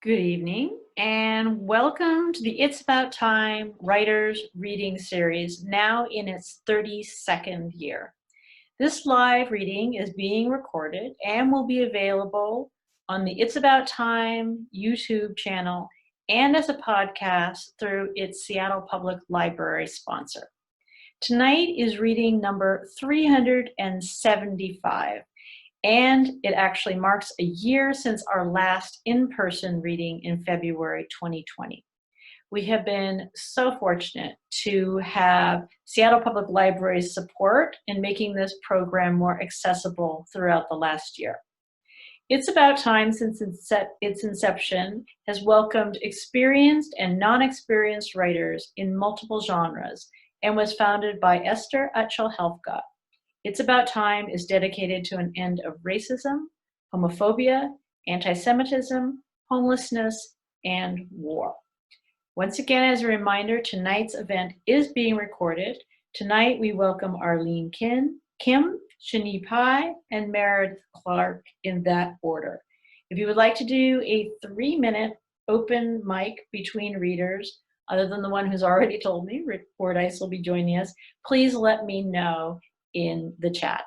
Good evening and welcome to the It's About Time Writers Reading Series, now in its 32nd year. This live reading is being recorded and will be available on the It's About Time YouTube channel and as a podcast through its Seattle Public Library sponsor. Tonight is reading number 375. And it actually marks a year since our last in-person reading in February 2020. We have been so fortunate to have Seattle Public Library's support in making this program more accessible throughout the last year. It's About Time, since its inception, has welcomed experienced and non-experienced writers in multiple genres and was founded by Esther Utchell-Helfgott. It's About Time is dedicated to an end of racism, homophobia, anti-Semitism, homelessness, and war. Once again, as a reminder, tonight's event is being recorded. Tonight, we welcome Arlene Kim, Shin, and Meredith Clark in that order. If you would like to do a 3-minute open mic between readers, other than the one who's already told me, Fordyce will be joining us, please let me know in the chat.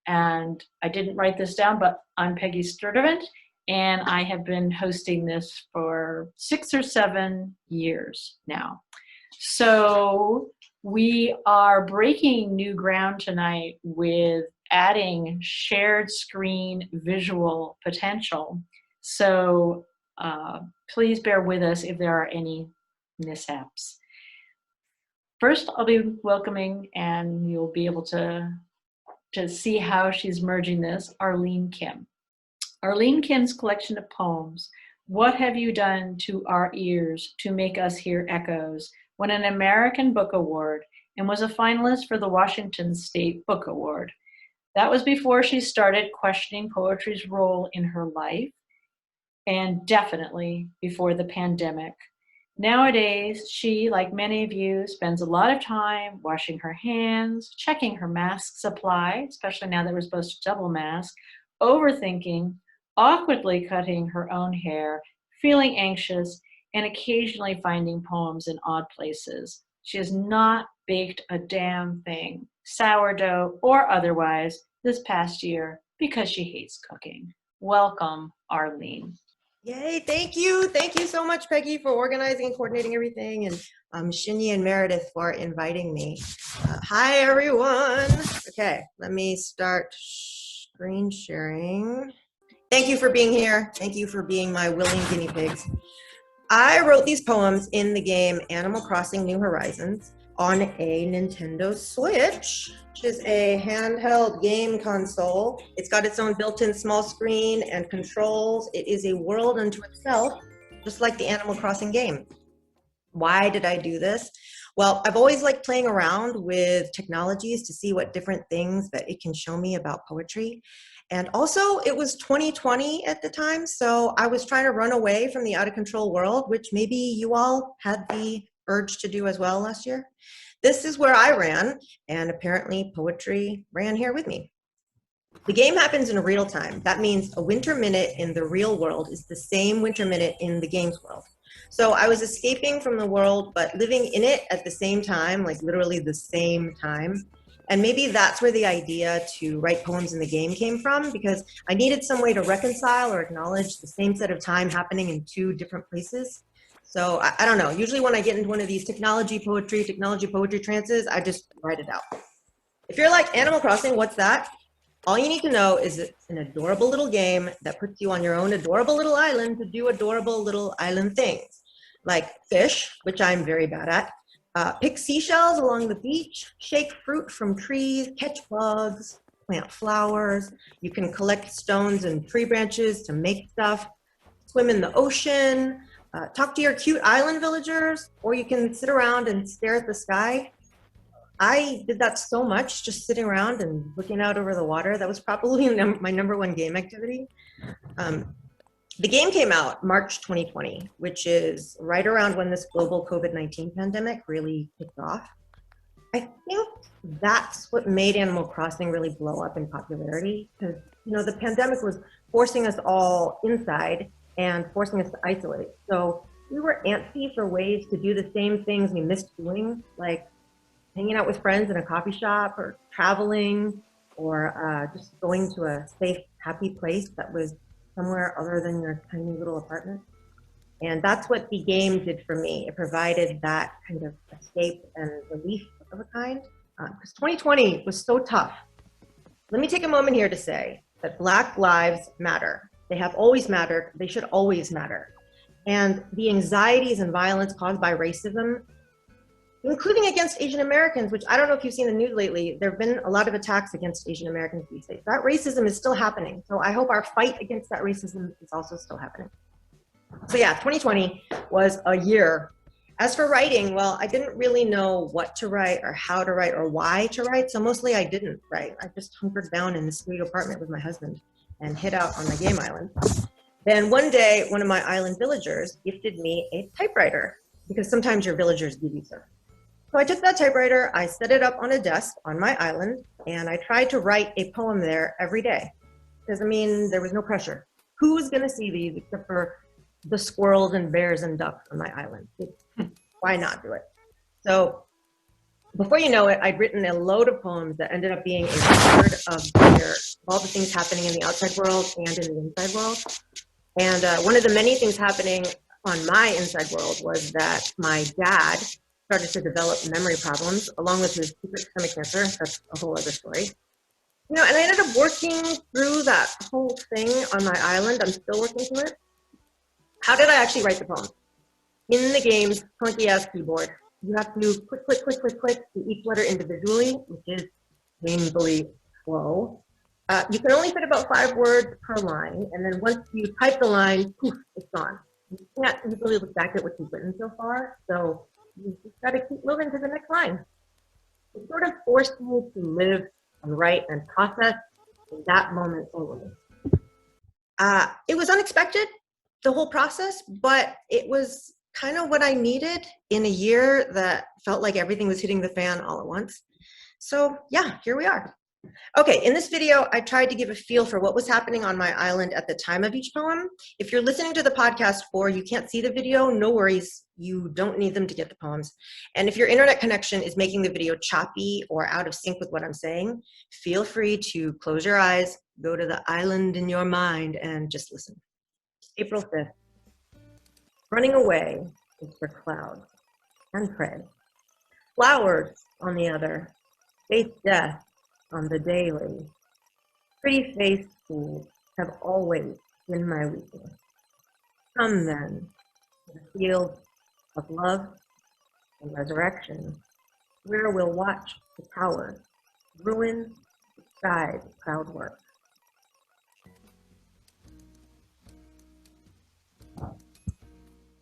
And I didn't write this down, but I'm Peggy Sturdivant, and I have been hosting this for 6 or 7 years now. So we are breaking new ground tonight with adding shared screen visual potential. So please bear with us if there are any mishaps. First, I'll be welcoming, and you'll be able to see how she's merging this, Arlene Kim. Arlene Kim's collection of poems, What Have You Done to Our Ears to Make Us Hear Echoes, won an American Book Award and was a finalist for the Washington State Book Award. That was before she started questioning poetry's role in her life, and definitely before the pandemic. Nowadays, she, like many of you, spends a lot of time washing her hands, checking her mask supply, especially now that we're supposed to double mask, overthinking, awkwardly cutting her own hair, feeling anxious, and occasionally finding poems in odd places. She has not baked a damn thing, sourdough or otherwise, this past year because she hates cooking. Welcome, Arlene. Yay, thank you. Thank you so much, Peggy, for organizing and coordinating everything, and Shin and Meredith for inviting me. Hi, everyone. Okay, let me start screen sharing. Thank you for being here. Thank you for being my willing guinea pigs. I wrote these poems in the game Animal Crossing New Horizons on a Nintendo Switch, which is a handheld game console. It's got its own built-in small screen and controls. It is a world unto itself, just like the Animal Crossing game. Why did I do this? Well, I've always liked playing around with technologies to see what different things that it can show me about poetry. And also, it was 2020 at the time, so I was trying to run away from the out-of-control world, which maybe you all had the urge to do as well last year. This is where I ran, and apparently poetry ran here with me. The game happens in real time. That means a winter minute in the real world is the same winter minute in the game's world. So I was escaping from the world, but living in it at the same time, like literally the same time. And maybe that's where the idea to write poems in the game came from, because I needed some way to reconcile or acknowledge the same set of time happening in 2 different places. So I don't know, usually when I get into one of these technology poetry trances, I just write it out. If you're like, Animal Crossing, what's that? All you need to know is it's an adorable little game that puts you on your own adorable little island to do adorable little island things, like fish, which I'm very bad at, pick seashells along the beach, shake fruit from trees, catch bugs, plant flowers. You can collect stones and tree branches to make stuff, swim in the ocean, talk to your cute island villagers, or you can sit around and stare at the sky. I did that so much, just sitting around and looking out over the water. That was probably my #1 game activity. The game came out March 2020, which is right around when this global COVID-19 pandemic really kicked off. I think that's what made Animal Crossing really blow up in popularity, because the pandemic was forcing us all inside, and forcing us to isolate. So we were antsy for ways to do the same things we missed doing, like hanging out with friends in a coffee shop or traveling or just going to a safe, happy place that was somewhere other than your tiny little apartment. And that's what the game did for me. It provided that kind of escape and relief of a kind. Because 2020 was so tough. Let me take a moment here to say that Black lives matter. They have always mattered. They should always matter. And the anxieties and violence caused by racism, including against Asian Americans, which I don't know if you've seen the news lately, there have been a lot of attacks against Asian Americans these days. That racism is still happening. So I hope our fight against that racism is also still happening. So yeah, 2020 was a year. As for writing, well, I didn't really know what to write or how to write or why to write. So mostly I didn't write. I just hunkered down in the studio apartment with my husband and hid out on my game island. Then one day, one of my island villagers gifted me a typewriter because sometimes your villagers give you stuff. So I took that typewriter, I set it up on a desk on my island, and I tried to write a poem there every day. Because, I mean, there was no pressure. Who was going to see these except for the squirrels and bears and ducks on my island? Why not do it? So before you know it, I'd written a load of poems that ended up being a record of all the things happening in the outside world and in the inside world. And one of the many things happening on my inside world was that my dad started to develop memory problems along with his secret stomach cancer. That's a whole other story. You know, and I ended up working through that whole thing on my island. I'm still working through it. How did I actually write the poem? In the game's clunky-ass keyboard, you have to click, click, click, click, click to each letter individually, which is painfully slow. You can only fit about 5 words per line, and then once you type the line, poof, it's gone. You can't easily look back at what you've written so far, so you just got to keep moving to the next line. It sort of forced me to live and write and process in that moment only. It was unexpected, the whole process, but it was kind of what I needed in a year that felt like everything was hitting the fan all at once. So yeah, here we are. Okay, in this video, I tried to give a feel for what was happening on my island at the time of each poem. If you're listening to the podcast or you can't see the video, no worries. You don't need them to get the poems. And if your internet connection is making the video choppy or out of sync with what I'm saying, feel free to close your eyes, go to the island in your mind, and just listen. April 5th. Running away is for clouds and prey. Flowers, on the other, face death on the daily. Pretty-faced fools have always been my weakness. Come then, to the field of love and resurrection, where we'll watch the towers ruin the sky's proud work.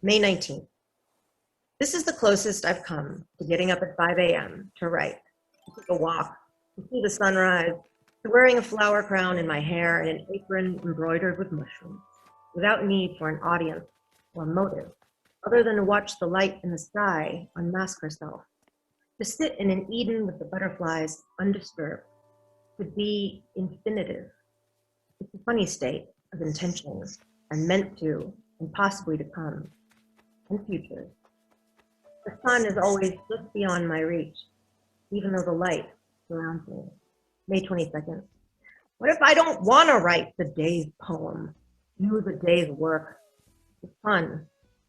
May 19th. This is the closest I've come to getting up at 5 a.m. to write, to take a walk, to see the sunrise, to wearing a flower crown in my hair and an apron embroidered with mushrooms, without need for an audience or motive, other than to watch the light in the sky unmask herself, to sit in an Eden with the butterflies undisturbed, to be infinitive. It's a funny state of intentions and meant to and possibly to come, and futures. The sun is always just beyond my reach, even though the light surrounds me. May 22nd. What if I don't want to write the day's poem, do the day's work? The sun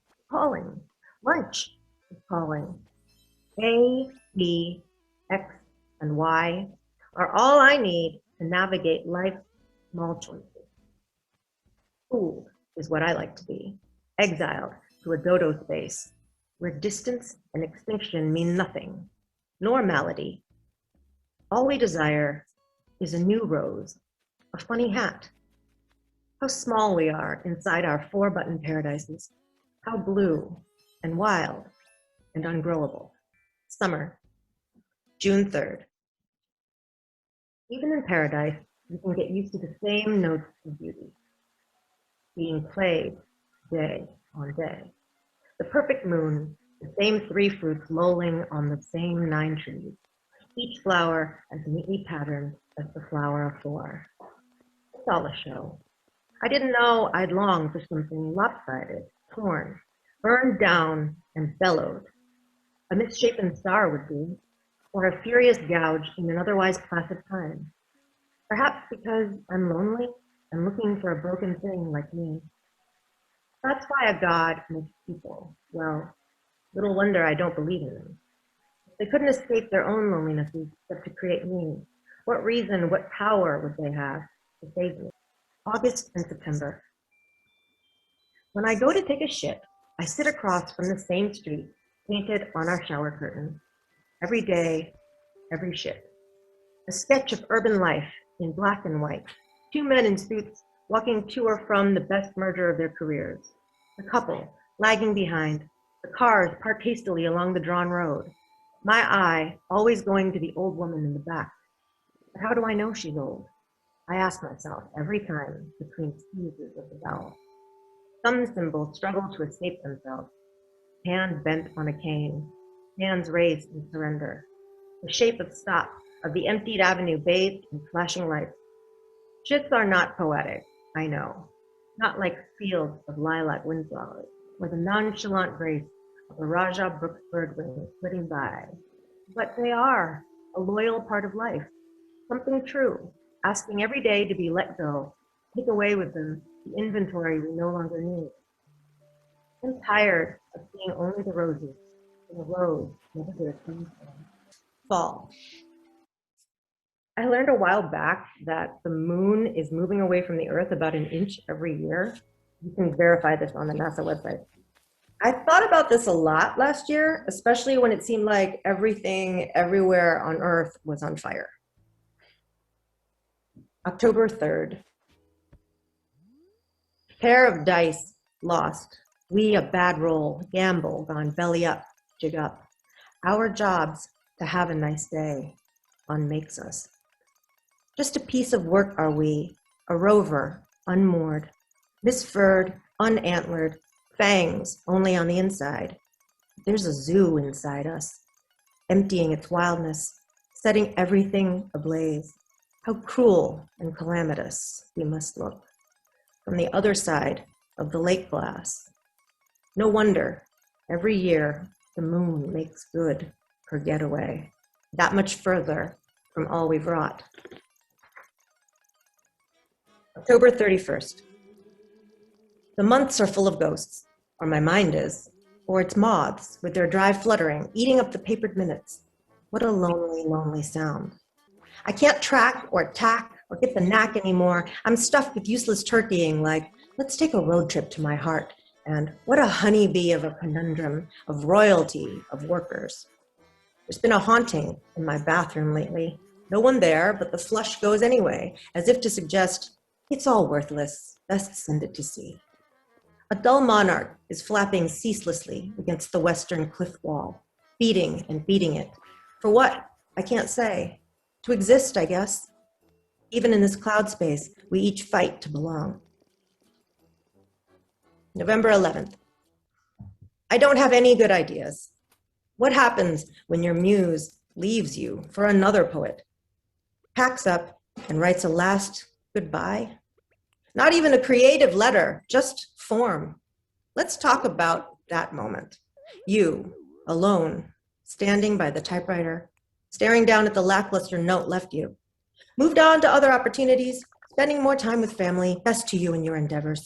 is calling. Lunch is calling. A, B, X, and Y are all I need to navigate life's small choices. Fooled is what I like to be, exiled to a dodo space where distance and extinction mean nothing, nor malady. All we desire is a new rose, a funny hat. How small we are inside our 4-button paradises, how blue and wild and ungrowable. Summer, June 3rd. Even in paradise, you can get used to the same notes of beauty, being played day on day. The perfect moon, the same 3 fruits lolling on the same 9 trees, each flower as neatly patterned as the flower afore. It's all a show. I didn't know I'd longed for something lopsided, torn, burned down, and bellowed. A misshapen star would be, or a furious gouge in an otherwise placid time. Perhaps because I'm lonely and looking for a broken thing like me. That's why a god makes people. Well, little wonder I don't believe in them. If they couldn't escape their own lonelinesses except to create me, what reason, what power would they have to save me? August and September. When I go to take a shit, I sit across from the same street painted on our shower curtain. Every day, every shit. A sketch of urban life in black and white. Two men in suits walking to or from the best merger of their careers. A couple lagging behind. The cars parked hastily along the drawn road. My eye always going to the old woman in the back. But how do I know she's old? I ask myself every time between squeezes of the bell. Some symbols struggle to escape themselves. Hand bent on a cane, hands raised in surrender. The shape of stop, of the emptied avenue bathed in flashing lights. Shits are not poetic, I know. Not like fields of lilac windflowers, or the nonchalant grace of a Raja Brooks birdwing flitting by. But they are a loyal part of life, something true, asking every day to be let go, take away with them the inventory we no longer need. I'm tired of seeing only the roses, and the rose never did a thing for them. Fall. I learned a while back that the moon is moving away from the Earth about an inch every year. You can verify this on the NASA website. I thought about this a lot last year, especially when it seemed like everything everywhere on Earth was on fire. October 3rd. Pair of dice lost. We a bad roll, gamble, gone belly up, jig up. Our jobs to have a nice day on makes us. Just a piece of work are we, a rover, unmoored, misfurred, unantlered, fangs only on the inside. There's a zoo inside us, emptying its wildness, setting everything ablaze. How cruel and calamitous we must look from the other side of the lake glass. No wonder every year the moon makes good her getaway, that much further from all we've wrought. October 31st. The months are full of ghosts, or my mind is, or it's moths with their dry fluttering, eating up the papered minutes. What a lonely, lonely sound. I can't track or tack or get the knack anymore. I'm stuffed with useless turkeying like, let's take a road trip to my heart. And what a honeybee of a conundrum, of royalty, of workers. There's been a haunting in my bathroom lately. No one there, but the flush goes anyway, as if to suggest, it's all worthless, best send it to sea. A dull monarch is flapping ceaselessly against the western cliff wall, beating and beating it. For what? I can't say. To exist, I guess. Even in this cloud space, we each fight to belong. November 11th. I don't have any good ideas. What happens when your muse leaves you for another poet? Packs up and writes a last goodbye? Not even a creative letter, just form. Let's talk about that moment. You, alone, standing by the typewriter, staring down at the lackluster note left you. Moved on to other opportunities, spending more time with family, best to you in your endeavors.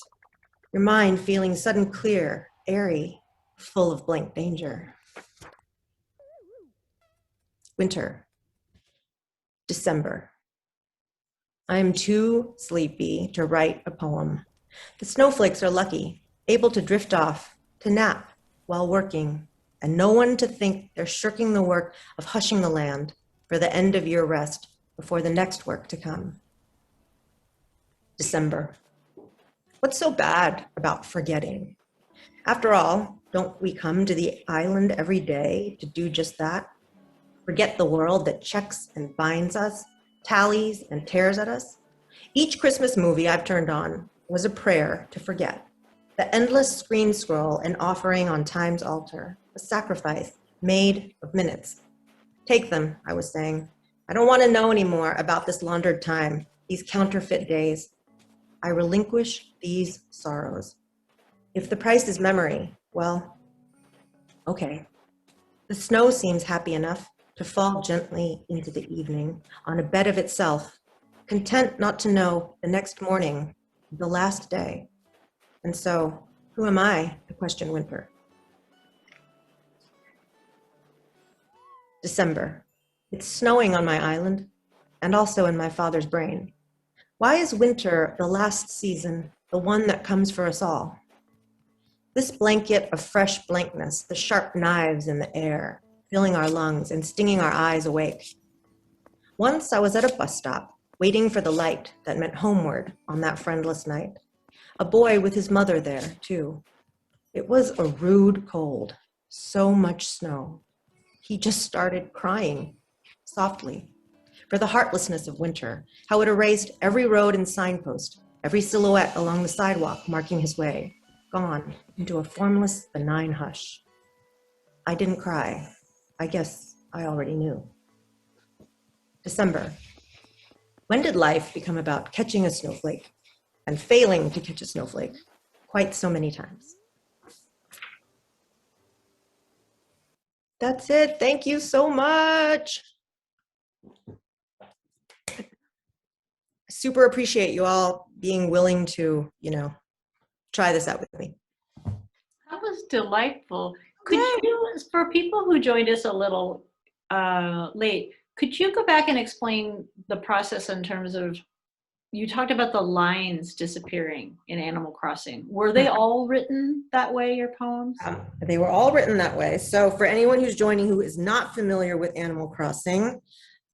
Your mind feeling sudden clear, airy, full of blank danger. Winter. December. I am too sleepy to write a poem. The snowflakes are lucky, able to drift off, to nap while working, and no one to think they're shirking the work of hushing the land for the end of year rest before the next work to come. December. What's so bad about forgetting? After all, don't we come to the island every day to do just that? Forget the world that checks and binds us, tallies and tears at us? Each Christmas movie I've turned on was a prayer to forget. The endless screen scroll and offering on time's altar, a sacrifice made of minutes. Take them, I was saying. I don't want to know anymore about this laundered time, these counterfeit days. I relinquish these sorrows. If the price is memory, well, okay. The snow seems happy enough to fall gently into the evening on a bed of itself, content not to know the next morning, the last day. And so, who am I to question winter? December. It's snowing on my island and also in my father's brain. Why is winter the last season, the one that comes for us all? This blanket of fresh blankness, the sharp knives in the air, filling our lungs and stinging our eyes awake. Once I was at a bus stop, waiting for the light that meant homeward on that friendless night. A boy with his mother there, too. It was a rude cold, so much snow. He just started crying, softly, for the heartlessness of winter, how it erased every road and signpost, every silhouette along the sidewalk marking his way, gone into a formless, benign hush. I didn't cry. I guess I already knew. December. When did life become about catching a snowflake and failing to catch a snowflake quite so many times? That's it. Thank you so much. Super appreciate you all being willing to, try this out with me. That was delightful. Could you, for people who joined us a little late, could you go back and explain the process in terms of, you talked about the lines disappearing in Animal Crossing. Were they all written that way, your poems? They were all written that way. So for anyone who's joining who is not familiar with Animal Crossing,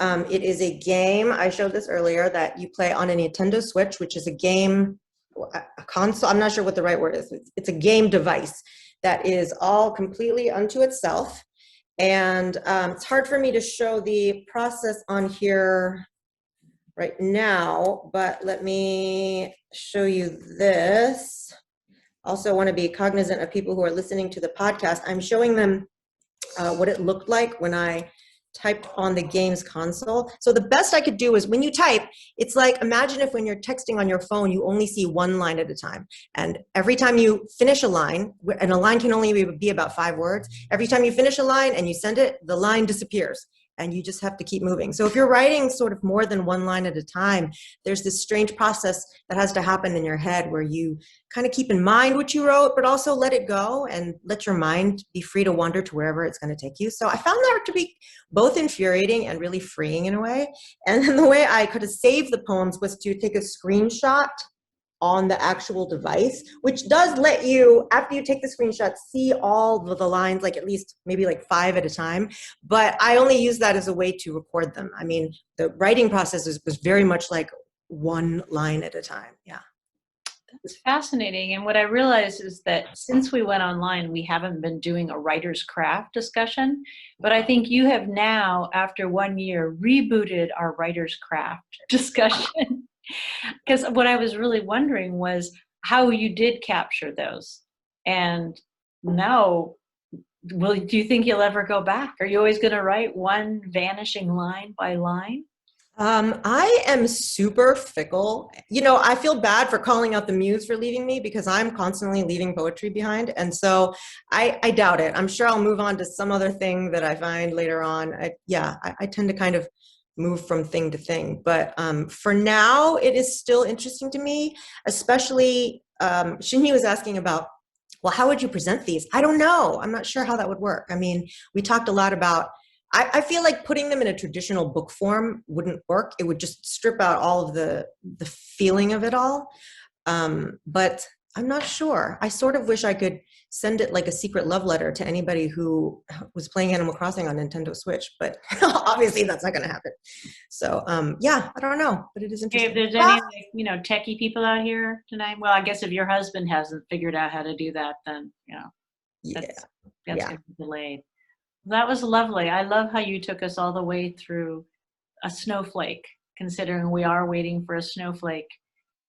it is a game, I showed this earlier, that you play on a Nintendo Switch, which is a game, a console, I'm not sure what the right word is. It's a game device that is all completely unto itself. And it's hard for me to show the process on here right now, but let me show you this. Also want to be cognizant of people who are listening to the podcast. I'm showing them what it looked like when I typed on the game's console. So the best I could do is when you type, it's like, imagine if when you're texting on your phone, you only see one line at a time. And every time you finish a line, and a line can only be about 5 words, every time you finish a line and you send it, the line disappears. And you just have to keep moving. So if you're writing sort of more than one line at a time, there's this strange process that has to happen in your head where you kind of keep in mind what you wrote, but also let it go and let your mind be free to wander to wherever it's going to take you. So I found that to be both infuriating and really freeing in a way. And then the way I could have saved the poems was to take a screenshot on the actual device, which does let you, after you take the screenshot, see all of the lines, like at least maybe like 5 at a time. But I only use that as a way to record them. I mean, the writing process was very much like one line at a time. Yeah. That's fascinating. And what I realized is that since we went online, we haven't been doing a writer's craft discussion. But I think you have now, after 1 year, rebooted our writer's craft discussion. Because what I was really wondering was how you did capture those. And now, do you think you'll ever go back? Are you always going to write one vanishing line by line? I am super fickle. I feel bad for calling out the muse for leaving me because I'm constantly leaving poetry behind. And so I doubt it. I'm sure I'll move on to some other thing that I find later on. I tend to kind of move from thing to thing. But for now, it is still interesting to me, especially Shin was asking about, well, how would you present these? I don't know. I'm not sure how that would work. I mean, we talked a lot about, I feel like putting them in a traditional book form wouldn't work. It would just strip out all of the feeling of it all. But I'm not sure. I sort of wish I could send it like a secret love letter to anybody who was playing Animal Crossing on Nintendo Switch, but obviously that's not going to happen. So I don't know, but it is interesting. Okay, if there's any techie people out here tonight, well, I guess if your husband hasn't figured out how to do that, then that's going to be delayed. That was lovely. I love how you took us all the way through a snowflake, considering we are waiting for a snowflake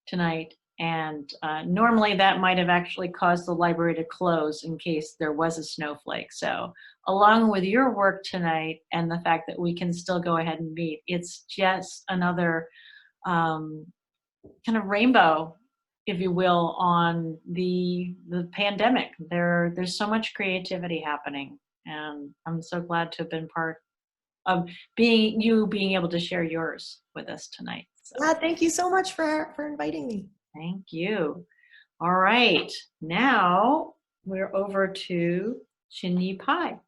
tonight. And normally that might have actually caused the library to close in case there was a snowflake. So along with your work tonight and the fact that we can still go ahead and meet, it's just another kind of rainbow if you will, on the pandemic. There's so much creativity happening, and I'm so glad to have been part of being able to share yours with us tonight. So Yeah, thank you so much for inviting me. thank you. All right, now we're over to Shin Pai.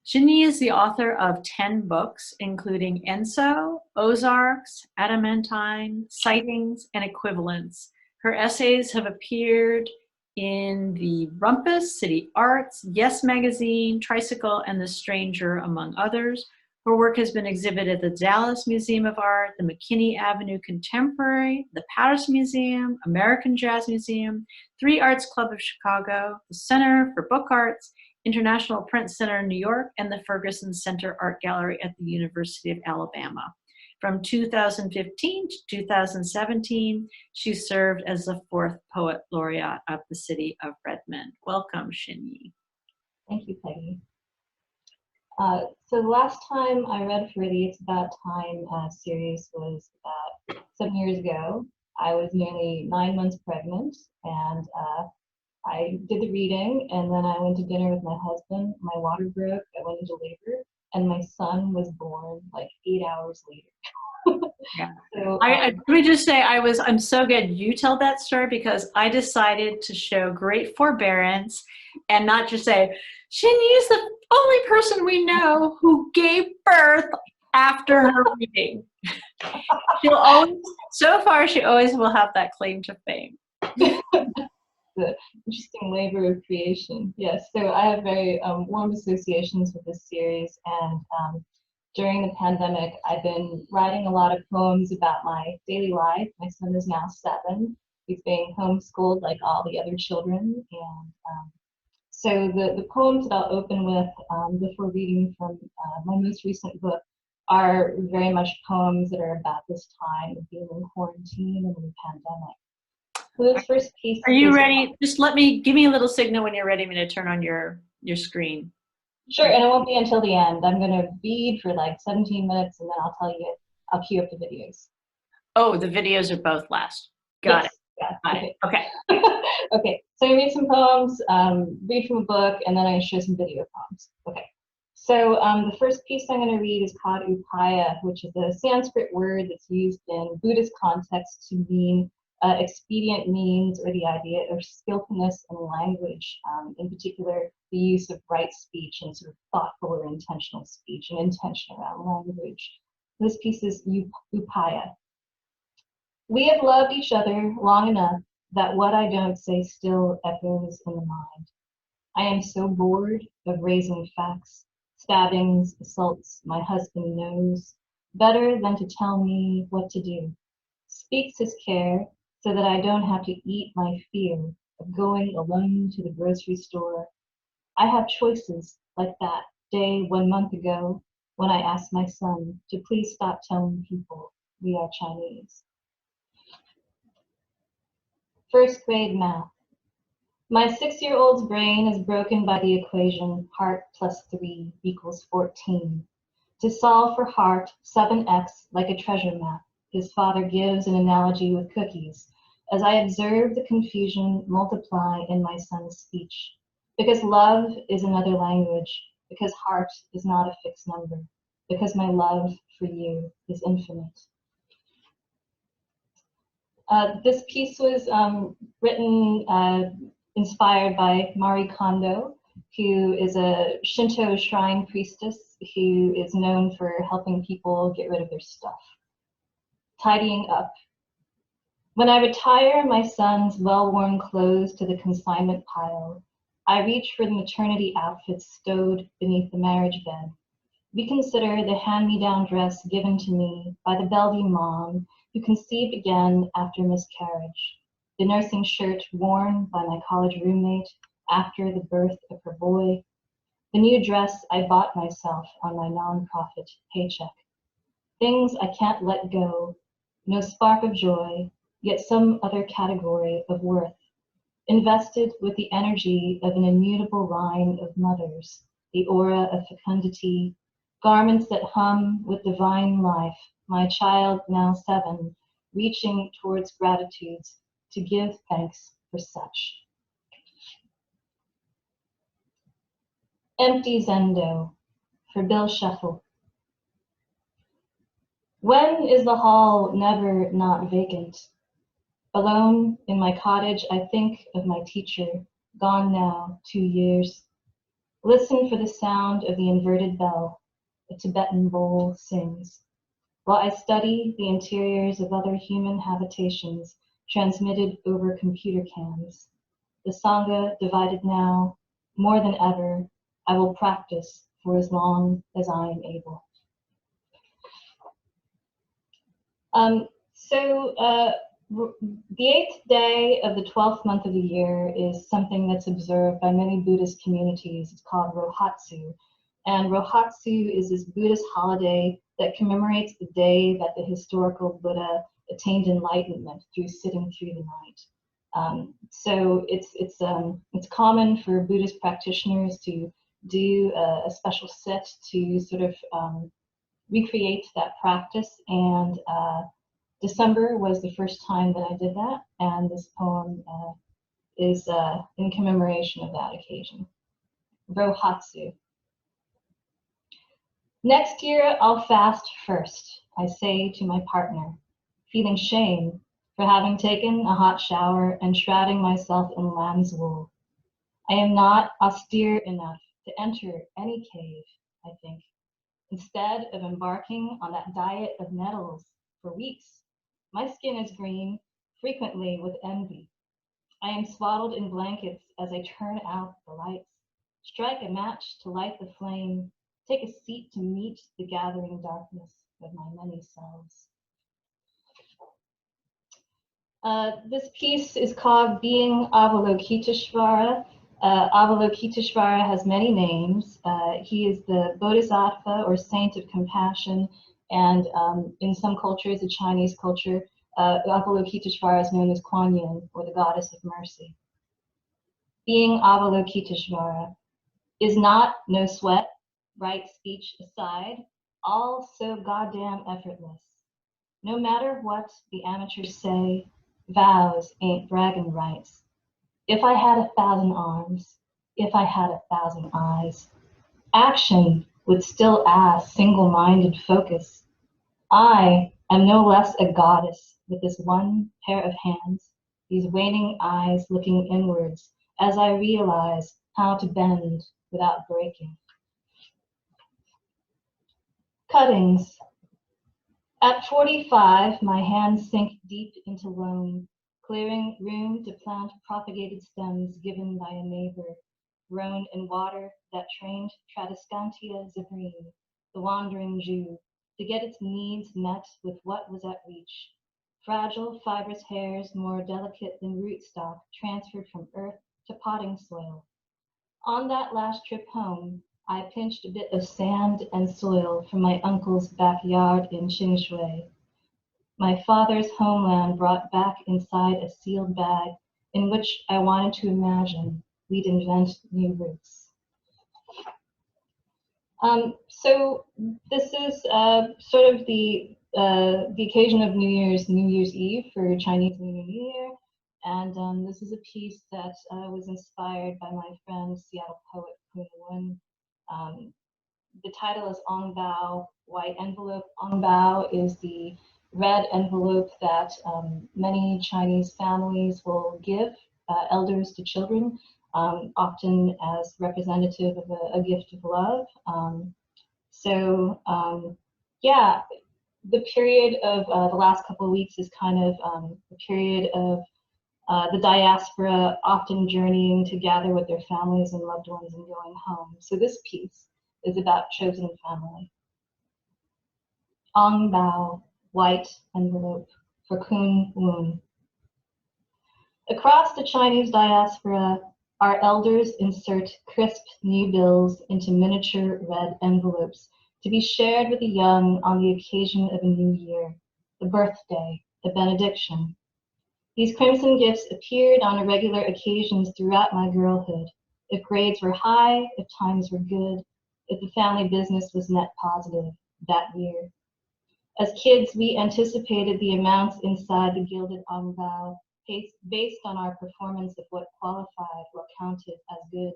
Shin is the author of 10 books, including Enso, Ozarks, Adamantine, Sightings, and Equivalents. Her essays have appeared in the Rumpus, City Arts, Yes Magazine, Tricycle, and The Stranger, among others. Her work has been exhibited at the Dallas Museum of Art, the McKinney Avenue Contemporary, the Patterson Museum, American Jazz Museum, 3 Arts Club of Chicago, the Center for Book Arts, International Print Center in New York, and the Ferguson Center Art Gallery at the University of Alabama. From 2015 to 2017, she served as the 4th Poet Laureate of the City of Redmond. Welcome, Shin. Thank you, Peggy. So the last time I read for the It's About Time series was about 7 years ago. I was nearly 9 months pregnant, and I did the reading, and then I went to dinner with my husband. My water broke, I went into labor, and my son was born like 8 hours later. Yeah. So, Let me just say, I'm so glad you tell that story, because I decided to show great forbearance and not just say, Shin is the only person we know who gave birth after her reading. So far, she always will have that claim to fame. the interesting labor of creation. Yes, so I have very warm associations with this series, and during the pandemic, I've been writing a lot of poems about my daily life. My son is now 7. He's being homeschooled like all the other children, and so the poems that I'll open with before reading from my most recent book are very much poems that are about this time of being in quarantine and in the pandemic. So this first piece. Are you ready? Just give me a little signal when you're ready to turn on your screen. Sure, and it won't be until the end. I'm going to read for like 17 minutes, and then I'll cue up the videos. Oh, the videos are both last. Got it. Got it. Okay. Okay, so I read some poems, read from a book, and then I show some video poems. Okay, so the first piece I'm going to read is called Upaya, which is a Sanskrit word that's used in Buddhist context to mean expedient means, or the idea of skillfulness in language, in particular the use of right speech and sort of thoughtful or intentional speech and intention around language. This piece is Upaya. We have loved each other long enough that what I don't say still echoes in the mind. I am so bored of raising facts, stabbings, assaults my husband knows better than to tell me what to do. Speaks his care so that I don't have to eat my fear of going alone to the grocery store. I have choices like that day 1 month ago when I asked my son to please stop telling people we are Chinese. First grade math. My 6-year-old's brain is broken by the equation heart plus 3 equals 14. To solve for heart, 7x like a treasure map, his father gives an analogy with cookies, as I observe the confusion multiply in my son's speech. Because love is another language, because heart is not a fixed number, because my love for you is infinite. This piece was written, inspired by Marie Kondo, who is a Shinto shrine priestess who is known for helping people get rid of their stuff. Tidying up. When I retire my son's well-worn clothes to the consignment pile, I reach for the maternity outfits stowed beneath the marriage bed. We consider the hand-me-down dress given to me by the Bellevue mom who conceived again after miscarriage, the nursing shirt worn by my college roommate after the birth of her boy, the new dress I bought myself on my nonprofit paycheck. Things I can't let go, no spark of joy, yet some other category of worth, invested with the energy of an immutable line of mothers, the aura of fecundity, garments that hum with divine life, my child now 7, reaching towards gratitudes, to give thanks for such. Empty Zendo for Bill Shuffle. When is the hall never not vacant? Alone in my cottage, I think of my teacher, gone now 2 years. Listen for the sound of the inverted bell, a Tibetan bowl sings, while I study the interiors of other human habitations transmitted over computer cams. The Sangha divided now, more than ever, I will practice for as long as I am able. The 8th day of the 12th month of the year is something that's observed by many Buddhist communities. It's called Rohatsu. And Rohatsu is this Buddhist holiday that commemorates the day that the historical Buddha attained enlightenment through sitting through the night. So it's common for Buddhist practitioners to do a special sit to sort of recreate that practice, and December was the first time that I did that, and this poem is in commemoration of that occasion. Rohatsu. Next year I'll fast first, I say to my partner, feeling shame for having taken a hot shower and shrouding myself in lamb's wool. I am not austere enough to enter any cave, I think. Instead of embarking on that diet of nettles for weeks, my skin is green, frequently with envy. I am swaddled in blankets as I turn out the lights, strike a match to light the flame, take a seat to meet the gathering darkness of my many selves. This piece is called Being Avalokiteshvara. Avalokiteshvara has many names. He is the Bodhisattva or saint of compassion, and in some cultures, the Chinese culture, Avalokiteshvara is known as Kuan Yin, or the goddess of mercy. Being Avalokiteshvara is not no sweat, right speech aside, all so goddamn effortless. No matter what the amateurs say, vows ain't bragging rights. If I had 1,000 arms, if I had 1,000 eyes, action would still ask single-minded focus. I am no less a goddess with this one pair of hands, these waning eyes looking inwards as I realize how to bend without breaking. Cuttings. At 45, my hands sink deep into loam, clearing room to plant propagated stems given by a neighbor, grown in water that trained Tradescantia zebrine, the wandering Jew, to get its needs met with what was at reach. Fragile, fibrous hairs more delicate than rootstock transferred from earth to potting soil. On that last trip home, I pinched a bit of sand and soil from my uncle's backyard in Qingshui. My father's homeland brought back inside a sealed bag in which I wanted to imagine we'd invent new roots. So this is sort of the occasion of New Year's Eve for Chinese Lunar New Year, and this is a piece that was inspired by my friend Seattle poet Kun Wen. The title is Ong Bao, White Envelope. Ong Bao is the red envelope that many Chinese families will give elders to children, often as representative of a gift of love. Yeah, the period of the last couple of weeks is kind of the period of the diaspora often journeying to gather with their families and loved ones and going home. So this piece is about chosen family. Ong Bao, White Envelope, for Kun Wen. Across the Chinese diaspora, our elders insert crisp new bills into miniature red envelopes to be shared with the young on the occasion of a new year, the birthday, the benediction. These crimson gifts appeared on irregular occasions throughout my girlhood, if grades were high, if times were good, if the family business was net positive that year. As kids, we anticipated the amounts inside the gilded Ong Bao based on our performance of what qualified or counted as good.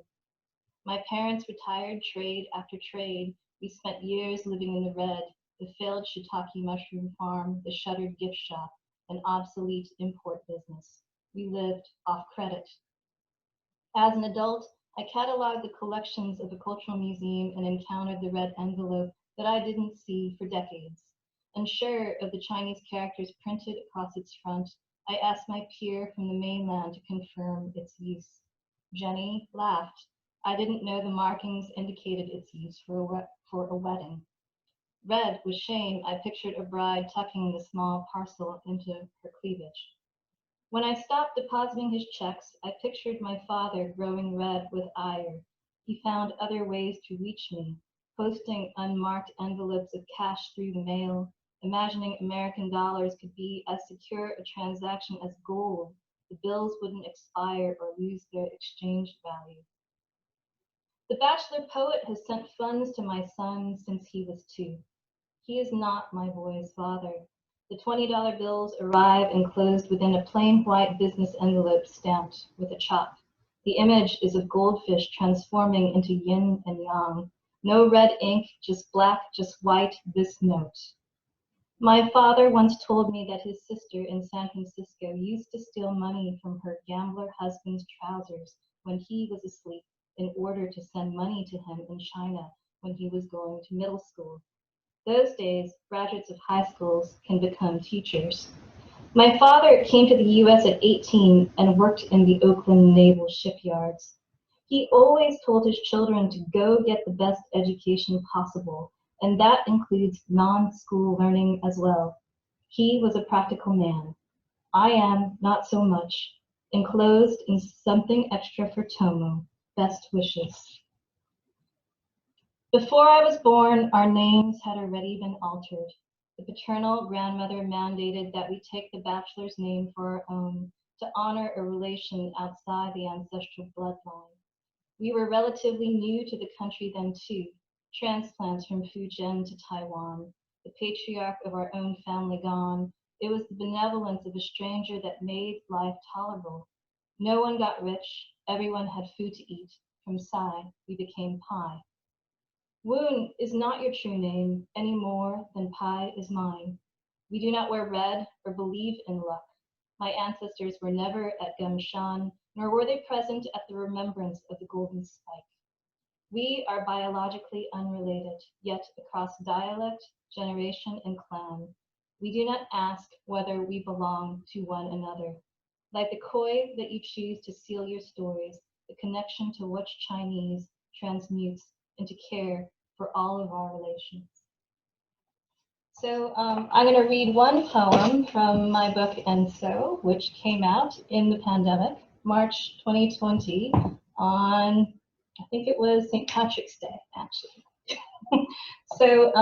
My parents retired trade after trade. We spent years living in the red, the failed shiitake mushroom farm, the shuttered gift shop, an obsolete import business. We lived off credit. As an adult, I cataloged the collections of the Cultural Museum and encountered the red envelope that I didn't see for decades. Unsure of the Chinese characters printed across its front, I asked my peer from the mainland to confirm its use. Jenny laughed. I didn't know the markings indicated its use for a wedding. Red with shame, I pictured a bride tucking the small parcel into her cleavage. When I stopped depositing his checks, I pictured my father growing red with ire. He found other ways to reach me, posting unmarked envelopes of cash through the mail, imagining American dollars could be as secure a transaction as gold. The bills wouldn't expire or lose their exchange value. The bachelor poet has sent funds to my son since he was 2. He is not my boy's father. The $20 bills arrive enclosed within a plain white business envelope stamped with a chop. The image is of goldfish transforming into yin and yang. No red ink, just black, just white, this note. My father once told me that his sister in San Francisco used to steal money from her gambler husband's trousers when he was asleep in order to send money to him in China when he was going to middle school. Those days, graduates of high schools can become teachers. My father came to the US at 18 and worked in the Oakland naval shipyards. He always told his children to go get the best education possible, and that includes non-school learning as well. He was a practical man. I am not so much. Enclosed in something extra for Tomo. Best wishes. Before I was born, our names had already been altered. The paternal grandmother mandated that we take the bachelor's name for our own to honor a relation outside the ancestral bloodline. We were relatively new to the country then too, transplants from Fujian to Taiwan, the patriarch of our own family gone. It was the benevolence of a stranger that made life tolerable. No one got rich, everyone had food to eat. From Sai, we became Pai. Woon is not your true name any more than Pai is mine. We do not wear red or believe in luck. My ancestors were never at Gumshan, nor were they present at the remembrance of the golden spike. We are biologically unrelated, yet across dialect, generation, and clan, we do not ask whether we belong to one another. Like the koi that you choose to seal your stories, the connection to what's Chinese transmutes into care for all of our relations. So I'm going to read one poem from my book, And So, which came out in the pandemic, March 2020, on, I think it was St. Patrick's Day, actually. So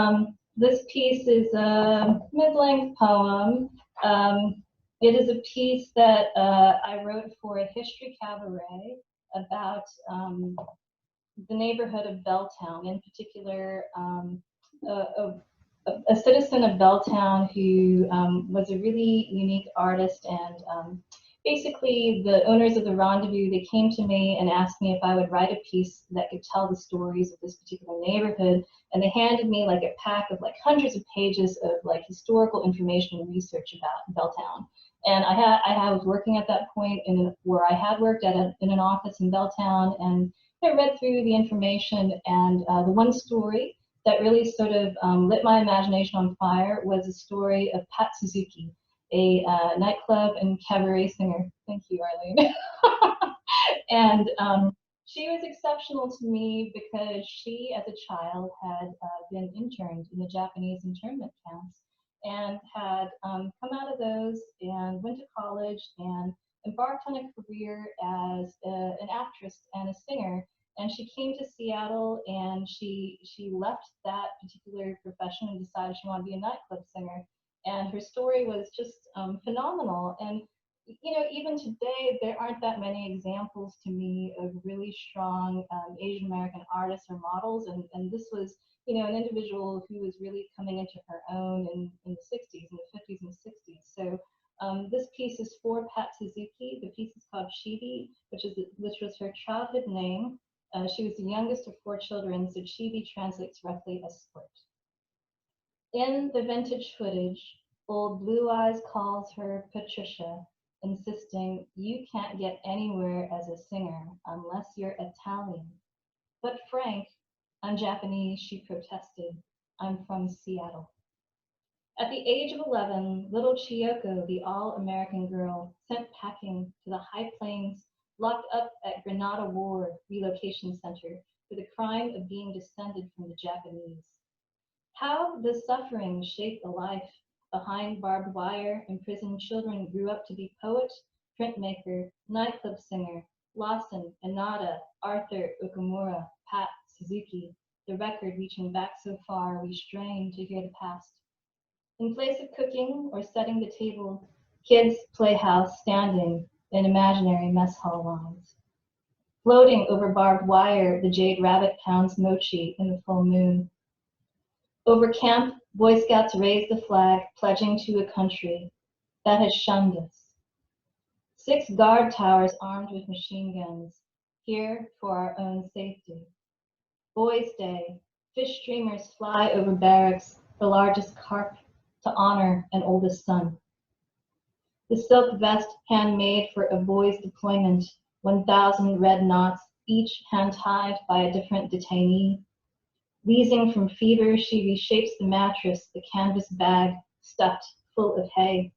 this piece is a mid-length poem. It is a piece that I wrote for a history cabaret about the neighborhood of Belltown, in particular a citizen of Belltown who was a really unique artist, and basically the owners of the Rendezvous, they came to me and asked me if I would write a piece that could tell the stories of this particular neighborhood, and they handed me like a pack of like hundreds of pages of like historical information and research about Belltown. And I was working at that point where I had worked in an office in Belltown, and I read through the information, and the one story that really sort of lit my imagination on fire was a story of Pat Suzuki, a nightclub and cabaret singer. Thank you, Arlene. And she was exceptional to me because she, as a child, had been interned in the Japanese internment camps and had come out of those and went to college and embarked on a career as an actress and a singer. And she came to Seattle, and she left that particular profession and decided she wanted to be a nightclub singer. And her story was just phenomenal. And you know, even today, there aren't that many examples to me of really strong Asian American artists or models. And this was, you know, an individual who was really coming into her own in the 60s, in the 50s and 60s. So this piece is for Pat Suzuki. The piece is called Chibi, which was her childhood name. She was the youngest of 4 children, so Chibi translates roughly as sport. In the vintage footage, old Blue Eyes calls her Patricia, insisting, "You can't get anywhere as a singer unless you're Italian." "But Frank, I'm Japanese," she protested. "I'm from Seattle." At the age of 11, little Chiyoko, the all-American girl, sent packing to the high plains, locked up at Grenada War Relocation Center for the crime of being descended from the Japanese. How the suffering shaped a life. Behind barbed wire, imprisoned children grew up to be poet, printmaker, nightclub singer, Lawson, Inada, Arthur Okamura, Pat Suzuki, the record reaching back so far we strain to hear the past. In place of cooking or setting the table, kids play house standing in imaginary mess hall lines. Floating over barbed wire, the jade rabbit pounds mochi in the full moon. Over camp, Boy Scouts raise the flag, pledging to a country that has shunned us. 6 guard towers armed with machine guns, here for our own safety. Boys' Day, fish streamers fly over barracks, the largest carp to honor an oldest son. The silk vest handmade for a boy's deployment, 1,000 red knots, each hand-tied by a different detainee. Wheezing from fever, she reshapes the mattress, the canvas bag stuffed full of hay.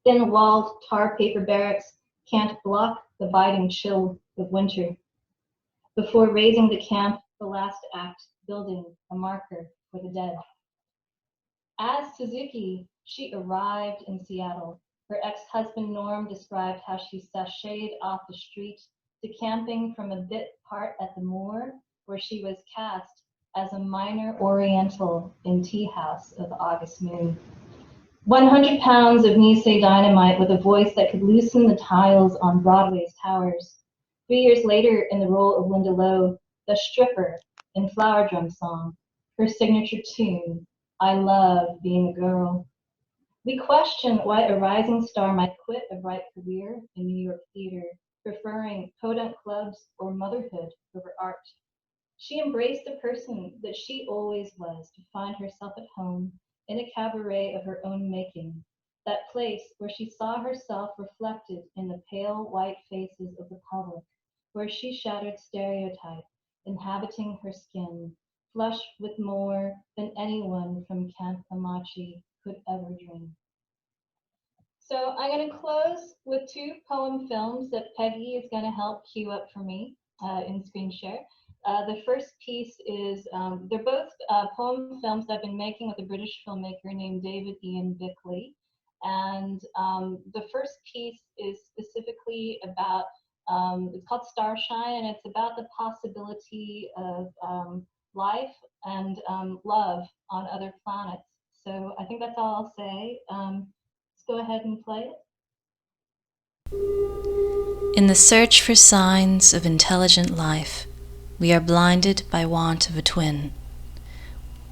Thin-walled tar paper barracks can't block the biting chill of winter. Before raising the camp, the last act, building a marker for the dead. As Suzuki, she arrived in Seattle. Her ex-husband Norm described how she sashayed off the street to camping from a bit part at the moor, where she was cast as a minor Oriental in Tea House of August Moon. 100 pounds of Nisei dynamite with a voice that could loosen the tiles on Broadway's towers. 3 years later, in the role of Linda Lowe, the stripper in Flower Drum Song, her signature tune, "I Love Being a Girl." We question why a rising star might quit a bright career in New York theater, preferring podunk clubs or motherhood over art. She embraced the person that she always was to find herself at home in a cabaret of her own making, that place where she saw herself reflected in the pale white faces of the public, where she shattered stereotype, inhabiting her skin, flush with more than anyone from Camp Amachi could ever dream. So I'm going to close with 2 poem films that Peggy is going to help cue up for me in screen share. The first piece is, they're both poem films I've been making with a British filmmaker named David Ian Bickley. And the first piece is specifically about, it's called Starshine, and it's about the possibility of life and love on other planets. So I think that's all I'll say. Let's go ahead and play it. In the search for signs of intelligent life, we are blinded by want of a twin.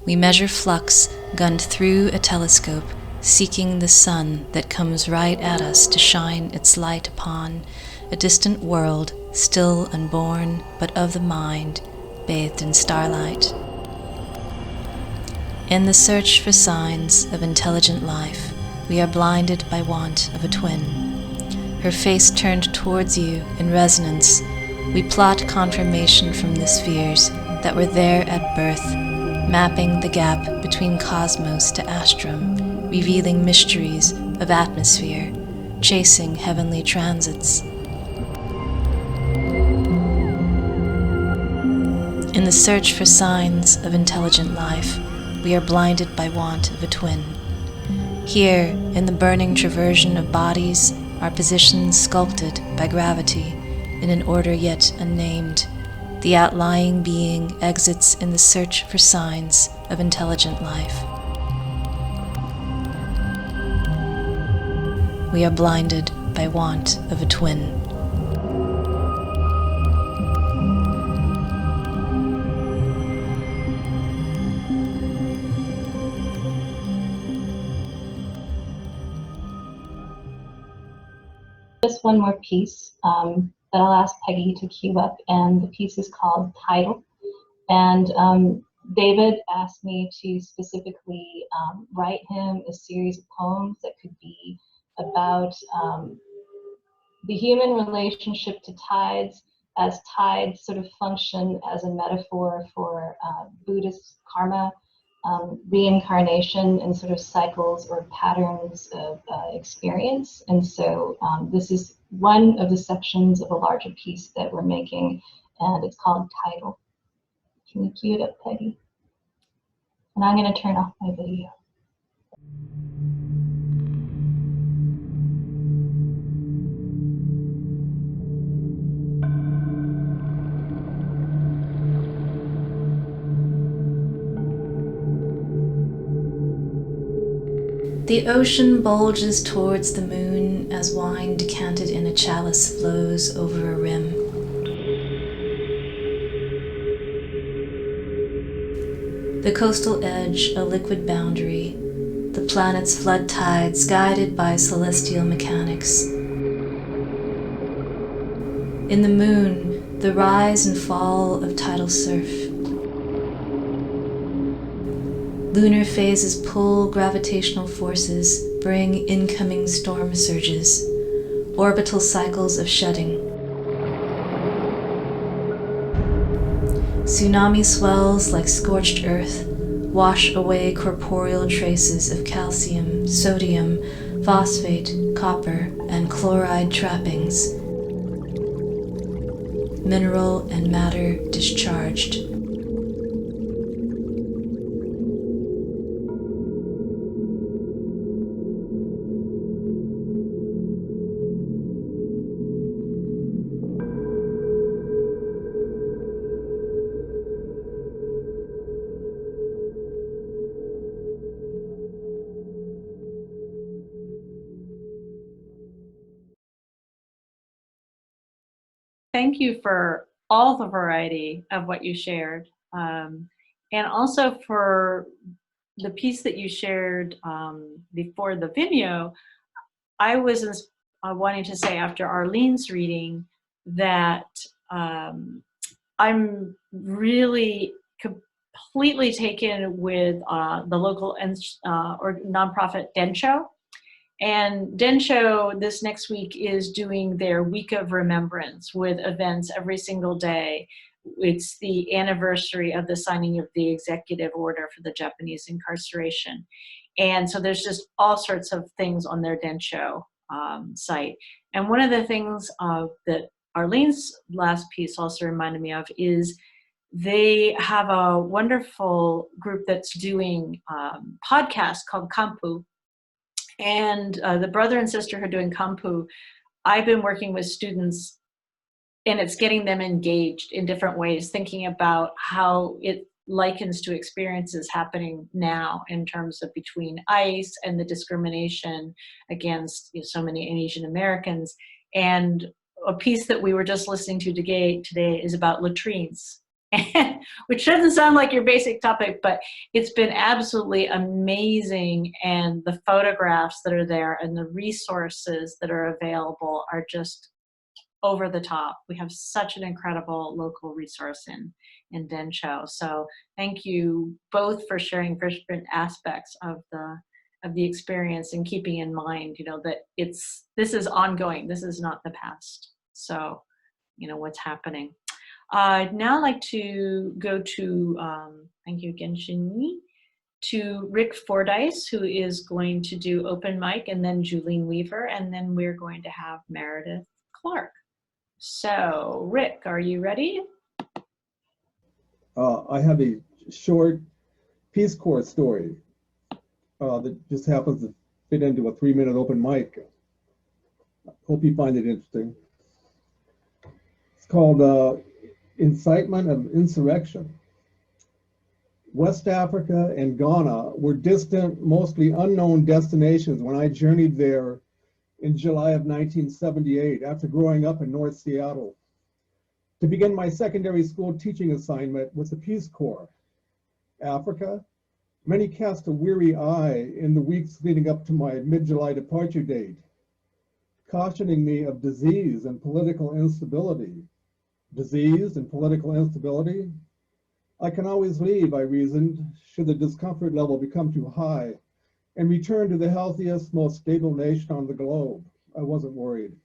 We measure flux gunned through a telescope, seeking the sun that comes right at us to shine its light upon a distant world still unborn, but of the mind, bathed in starlight. In the search for signs of intelligent life, we are blinded by want of a twin. Her face turned towards you in resonance, we plot confirmation from the spheres that were there at birth, mapping the gap between cosmos to astrum, revealing mysteries of atmosphere, chasing heavenly transits. In the search for signs of intelligent life, we are blinded by want of a twin. Here, in the burning traversion of bodies, our positions sculpted by gravity, in an order yet unnamed, the outlying being exits in the search for signs of intelligent life. We are blinded by want of a twin. just one more piece that I'll ask Peggy to cue up, and the piece is called Title. And David asked me to specifically write him a series of poems that could be about the human relationship to tides, as tides sort of function as a metaphor for Buddhist karma, reincarnation, and sort of cycles or patterns of experience. And so this is one of the sections of a larger piece that we're making, and it's called Title. Can you cue it up, Peggy? And I'm going to turn off my video. The ocean bulges towards the moon as wine decanted in a chalice flows over a rim. The coastal edge, a liquid boundary, the planet's flood tides guided by celestial mechanics. In the moon, the rise and fall of tidal surf. Lunar phases pull gravitational forces, bring incoming storm surges, orbital cycles of shedding. Tsunami swells like scorched earth, wash away corporeal traces of calcium, sodium, phosphate, copper, and chloride trappings. Mineral and matter discharged. Thank you for all the variety of what you shared, and also for the piece that you shared before the video. I was wanting to say after Arlene's reading that I'm really completely taken with the local or nonprofit Densho. And Densho this next week is doing their Week of Remembrance with events every single day. It's the anniversary of the signing of the executive order for the Japanese incarceration. And so there's just all sorts of things on their Densho site. And one of the things that Arlene's last piece also reminded me of is they have a wonderful group that's doing podcast called Kampu. And the brother and sister who are doing Kampu, I've been working with students, and it's getting them engaged in different ways, thinking about how it likens to experiences happening now in terms of between ICE and the discrimination against so many Asian Americans. And a piece that we were just listening to today is about latrines. Which doesn't sound like your basic topic, but it's been absolutely amazing. And the photographs that are there and the resources that are available are just over the top. We have such an incredible local resource in Densho. So thank you both for sharing different aspects of the experience and keeping in mind, that this is ongoing. This is not the past. So, what's happening. I'd now like to go to, thank you again, Shin, to Rick Fordyce, who is going to do open mic, and then Julene Weaver, and then we're going to have Meredith Clark. So, Rick, are you ready? I have a short Peace Corps story that just happens to fit into a 3-minute open mic. Hope you find it interesting. It's called Incitement of Insurrection. West Africa and Ghana were distant, mostly unknown destinations when I journeyed there in July of 1978 after growing up in North Seattle to begin my secondary school teaching assignment with the Peace Corps. Africa, many cast a weary eye in the weeks leading up to my mid-July departure date. cautioning me of disease and political instability. Disease and political instability? I can always leave, I reasoned, should the discomfort level become too high, and return to the healthiest, most stable nation on the globe. I wasn't worried.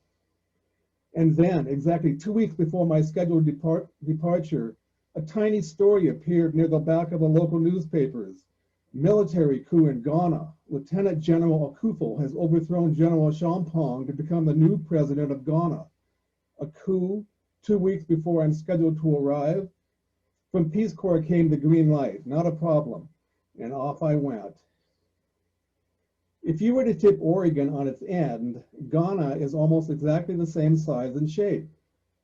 And then, exactly 2 weeks before my scheduled departure, a tiny story appeared near the back of the local newspapers. Military coup in Ghana. Lieutenant General Akufo has overthrown General Champagne to become the new president of Ghana. A coup 2 weeks before I'm scheduled to arrive. From Peace Corps came the green light, not a problem, and off I went. If you were to tip Oregon on its end, Ghana is almost exactly the same size and shape.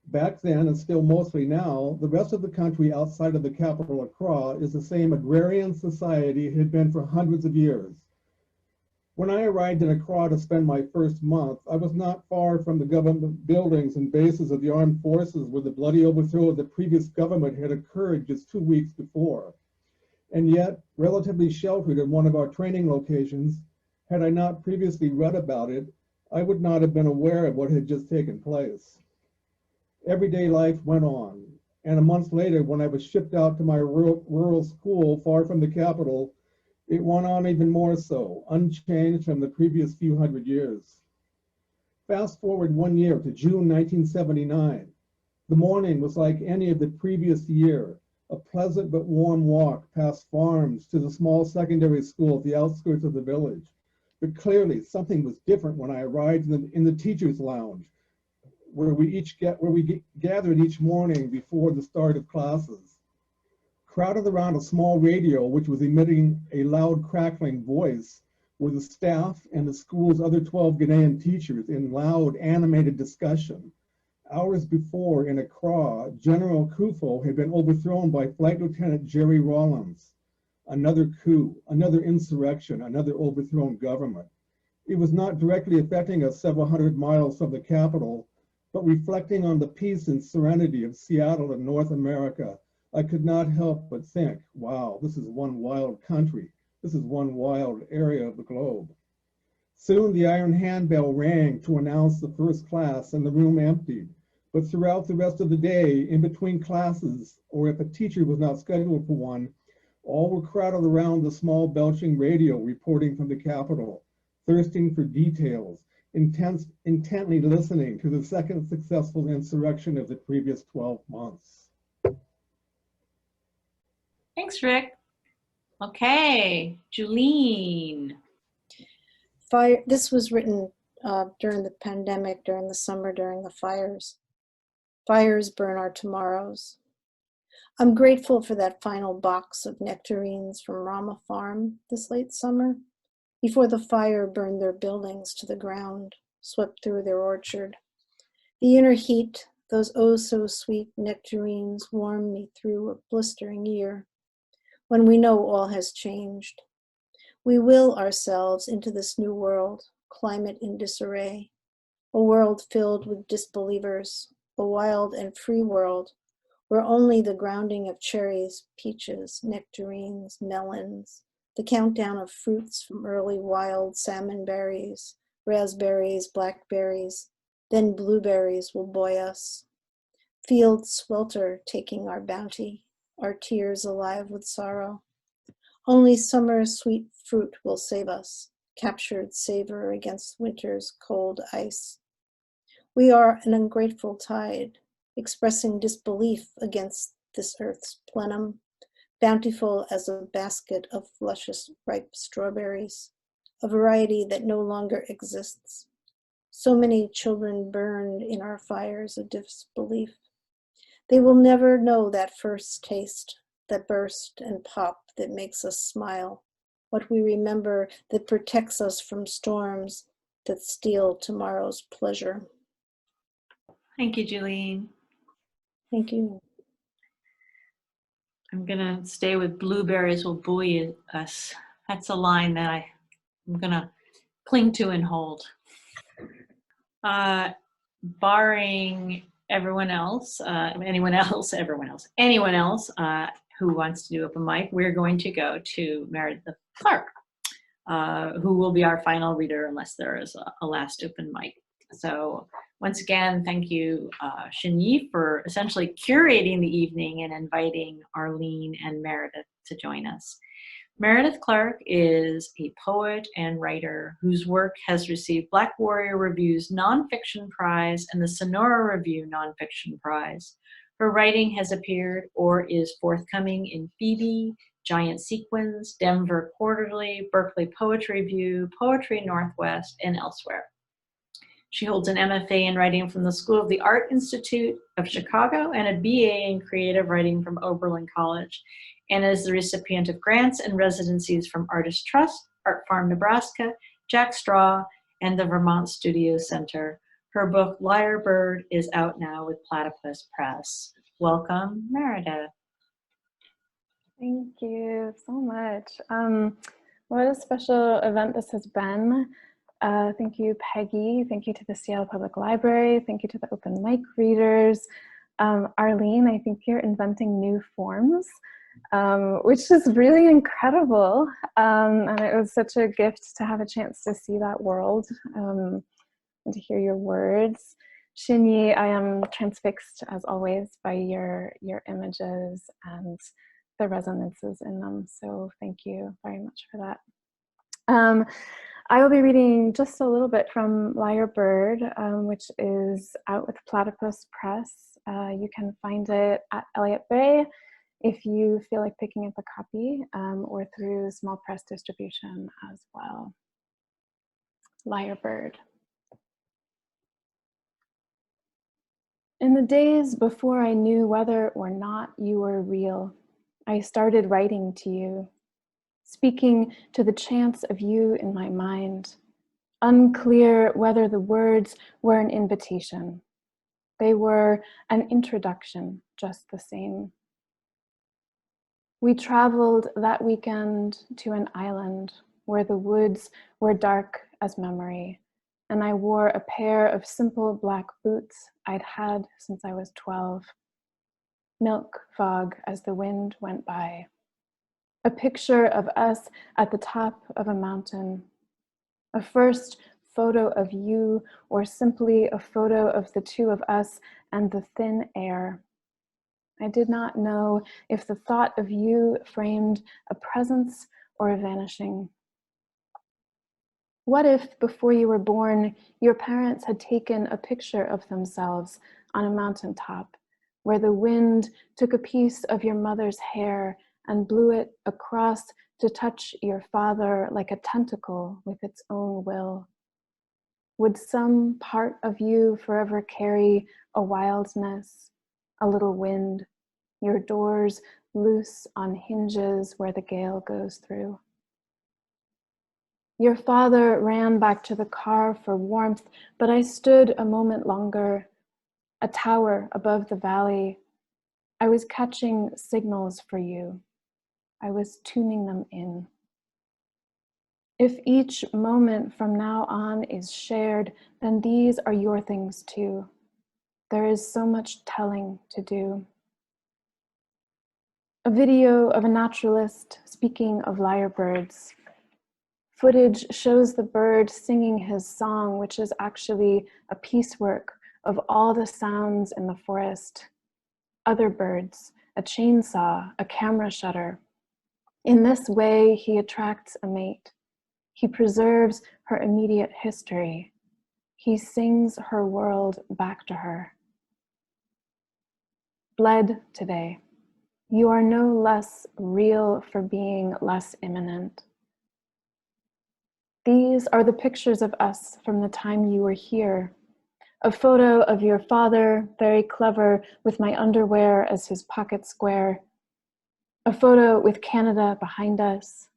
Back then, and still mostly now, the rest of the country outside of the capital, Accra, is the same agrarian society it had been for hundreds of years. When I arrived in Accra to spend my first month, I was not far from the government buildings and bases of the armed forces where the bloody overthrow of the previous government had occurred just 2 weeks before. And yet, relatively sheltered in one of our training locations, had I not previously read about it, I would not have been aware of what had just taken place. Everyday life went on, and a month later, when I was shipped out to my rural school far from the capital, it went on even more so, unchanged from the previous few hundred years. Fast forward 1 year to June 1979. The morning was like any of the previous year, a pleasant but warm walk past farms to the small secondary school at the outskirts of the village. But clearly something was different when I arrived in the teacher's lounge, where we gathered each morning before the start of classes. Crowded around a small radio which was emitting a loud crackling voice were the staff and the school's other 12 Ghanaian teachers in loud animated discussion. Hours before in Accra, General Akufo had been overthrown by Flight Lieutenant Jerry Rawlins. Another coup, another insurrection, another overthrown government. It was not directly affecting us several hundred miles from the capital, but reflecting on the peace and serenity of Seattle and North America, I could not help but think, wow, this is one wild country. This is one wild area of the globe. Soon the iron handbell rang to announce the first class and the room emptied. But throughout the rest of the day, in between classes, or if a teacher was not scheduled for one, all were crowded around the small belching radio reporting from the capital, thirsting for details, intently listening to the second successful insurrection of the previous 12 months. Thanks, Rick. Okay, Julene. This was written during the pandemic, during the summer, during the fires. Fires burn our tomorrows. I'm grateful for that final box of nectarines from Rama Farm this late summer, before the fire burned their buildings to the ground, swept through their orchard. The inner heat, those oh-so-sweet nectarines warmed me through a blistering year, when we know all has changed. We will ourselves into this new world, climate in disarray, a world filled with disbelievers, a wild and free world where only the grounding of cherries, peaches, nectarines, melons, the countdown of fruits from early wild salmon berries, raspberries, blackberries, then blueberries will buoy us. Fields swelter, taking our bounty, our tears alive with sorrow. Only summer's sweet fruit will save us, captured savor against winter's cold ice. We are an ungrateful tide, expressing disbelief against this earth's plenum, bountiful as a basket of luscious ripe strawberries, a variety that no longer exists. So many children burned in our fires of disbelief. They will never know that first taste, that burst and pop that makes us smile, what we remember that protects us from storms that steal tomorrow's pleasure. Thank you, Julene. Thank you. I'm gonna stay with blueberries will buoy us. That's a line that I'm gonna cling to and hold. Barring anyone else who wants to do open mic, we're going to go to Meredith Clark, who will be our final reader unless there is a last open mic. So once again, thank you, Shin, for essentially curating the evening and inviting Arlene and Meredith to join us. Meredith Clark is a poet and writer whose work has received Black Warrior Review's Nonfiction Prize and the Sonora Review Nonfiction Prize. Her writing has appeared or is forthcoming in Phoebe, Giant Sequins, Denver Quarterly, Berkeley Poetry Review, Poetry Northwest, and elsewhere. She holds an MFA in writing from the School of the Art Institute of Chicago and a BA in creative writing from Oberlin College, and is the recipient of grants and residencies from Artist Trust, Art Farm Nebraska, Jack Straw, and the Vermont Studio Center. Her book, Lyre Bird, is out now with Platypus Press. Welcome, Meredith. Thank you so much. What a special event this has been. Thank you, Peggy. Thank you to the Seattle Public Library. Thank you to the open mic readers. Arlene, I think you're inventing new forms, which is really incredible. And it was such a gift to have a chance to see that world and to hear your words. Shin, I am transfixed as always by your images and the resonances in them. So thank you very much for that. I will be reading just a little bit from Lyre Bird, which is out with Platypus Press. You can find it at Elliott Bay if you feel like picking up a copy, or through small press distribution as well. Lyre Bird. In the days before I knew whether or not you were real, I started writing to you, speaking to the chance of you in my mind, unclear whether the words were an invitation. They were an introduction, just the same. We traveled that weekend to an island where the woods were dark as memory, and I wore a pair of simple black boots I'd had since I was 12. Milk fog as the wind went by. A picture of us at the top of a mountain. A first photo of you, or simply a photo of the two of us and the thin air. I did not know if the thought of you framed a presence or a vanishing. What if, before you were born, your parents had taken a picture of themselves on a mountaintop, where the wind took a piece of your mother's hair and blew it across to touch your father like a tentacle with its own will? Would some part of you forever carry a wildness, a little wind, your doors loose on hinges where the gale goes through? Your father ran back to the car for warmth, but I stood a moment longer, a tower above the valley. I was catching signals for you. I was tuning them in. If each moment from now on is shared, then these are your things too. There is so much telling to do. A video of a naturalist speaking of lyrebirds. Footage shows the bird singing his song, which is actually a piecework of all the sounds in the forest. Other birds, a chainsaw, a camera shutter. In this way, he attracts a mate. He preserves her immediate history. He sings her world back to her. Bled today. You are no less real for being less imminent. These are the pictures of us from the time you were here. A photo of your father, very clever, with my underwear as his pocket square. A photo with Canada behind us.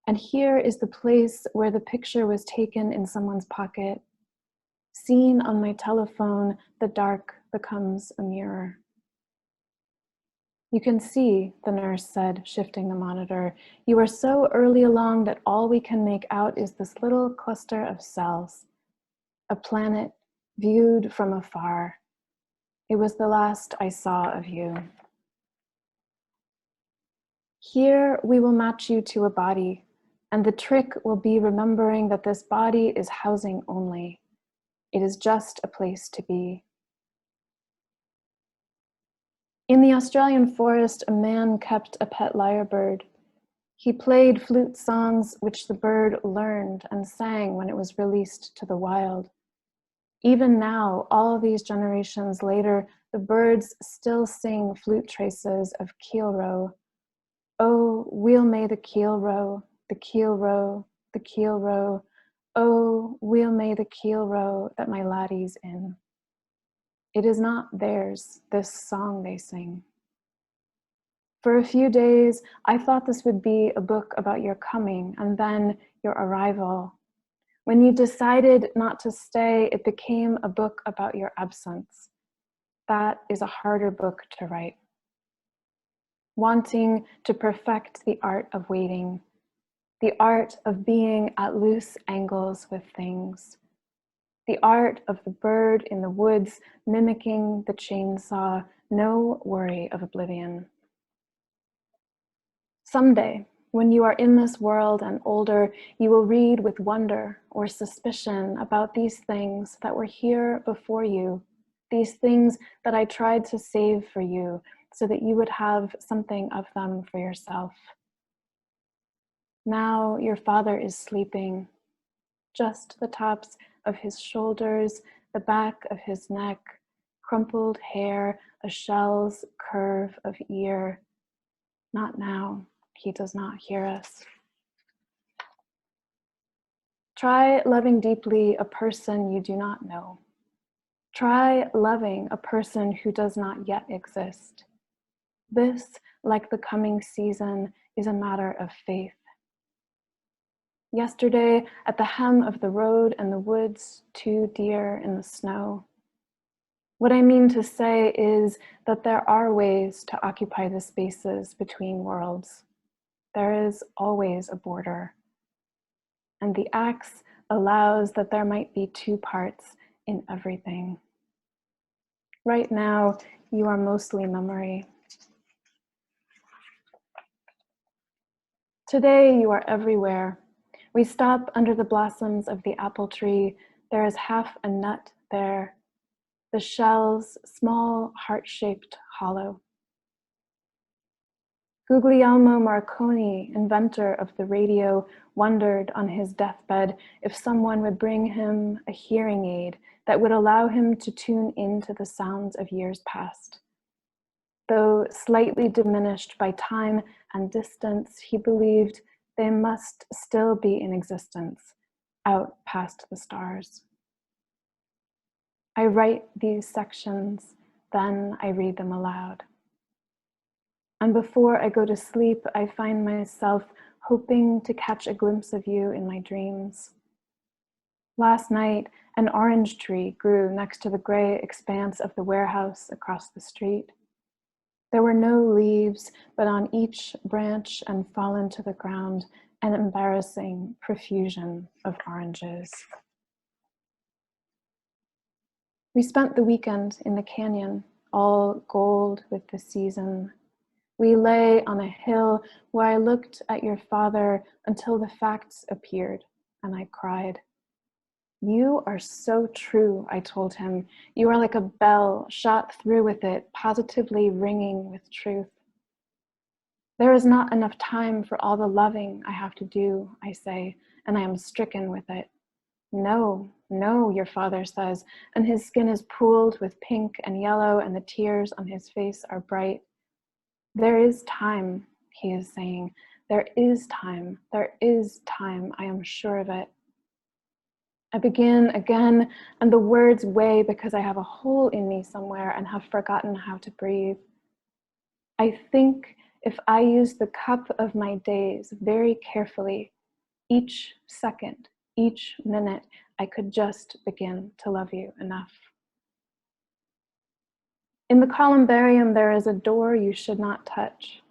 And here is the place where the picture was taken in someone's pocket. Seen on my telephone, the dark becomes a mirror. You can see, the nurse said, shifting the monitor. You are so early along that all we can make out is this little cluster of cells. A planet viewed from afar. It was the last I saw of you. Here we will match you to a body, and the trick will be remembering that this body is housing only. It is just a place to be. In the Australian forest, a man kept a pet lyrebird. He played flute songs which the bird learned and sang when it was released to the wild. Even now, all these generations later, the birds still sing flute traces of keel row. Oh, weel may the keel row, the keel row, the keel row. Oh, weel may the keel row that my laddie's in. It is not theirs, this song they sing. For a few days, I thought this would be a book about your coming and then your arrival. When you decided not to stay, it became a book about your absence. That is a harder book to write. Wanting to perfect the art of waiting, the art of being at loose angles with things, the art of the bird in the woods mimicking the chainsaw, no worry of oblivion. Someday, when you are in this world and older, you will read with wonder or suspicion about these things that were here before you, these things that I tried to save for you so that you would have something of them for yourself. Now your father is sleeping, just the tops of his shoulders, the back of his neck, crumpled hair, a shell's curve of ear. Not now. He does not hear us. Try loving deeply a person you do not know. Try loving a person who does not yet exist. This, like the coming season, is a matter of faith. Yesterday, at the hem of the road and the woods, 2 deer in the snow. What I mean to say is that there are ways to occupy the spaces between worlds. There is always a border. And the axe allows that there might be 2 parts in everything. Right now, you are mostly memory. Today, you are everywhere. We stop under the blossoms of the apple tree. There is half a nut there. The shells, small, heart-shaped hollow. Guglielmo Marconi, inventor of the radio, wondered on his deathbed if someone would bring him a hearing aid that would allow him to tune into the sounds of years past. Though slightly diminished by time and distance, he believed they must still be in existence, out past the stars. I write these sections, then I read them aloud. And before I go to sleep, I find myself hoping to catch a glimpse of you in my dreams. Last night, an orange tree grew next to the gray expanse of the warehouse across the street. There were no leaves, but on each branch and fallen to the ground, an embarrassing profusion of oranges. We spent the weekend in the canyon, all gold with the season. We lay on a hill where I looked at your father until the facts appeared, and I cried. You are so true, I told him. You are like a bell shot through with it, positively ringing with truth. There is not enough time for all the loving I have to do, I say, and I am stricken with it. No, no, your father says, and his skin is pooled with pink and yellow, and the tears on his face are bright. There is time, he is saying. There is time. There is time. I am sure of it. I begin again, and the words weigh because I have a hole in me somewhere and have forgotten how to breathe. I think if I use the cup of my days very carefully, each second, each minute, I could just begin to love you enough. In the columbarium, there is a door you should not touch.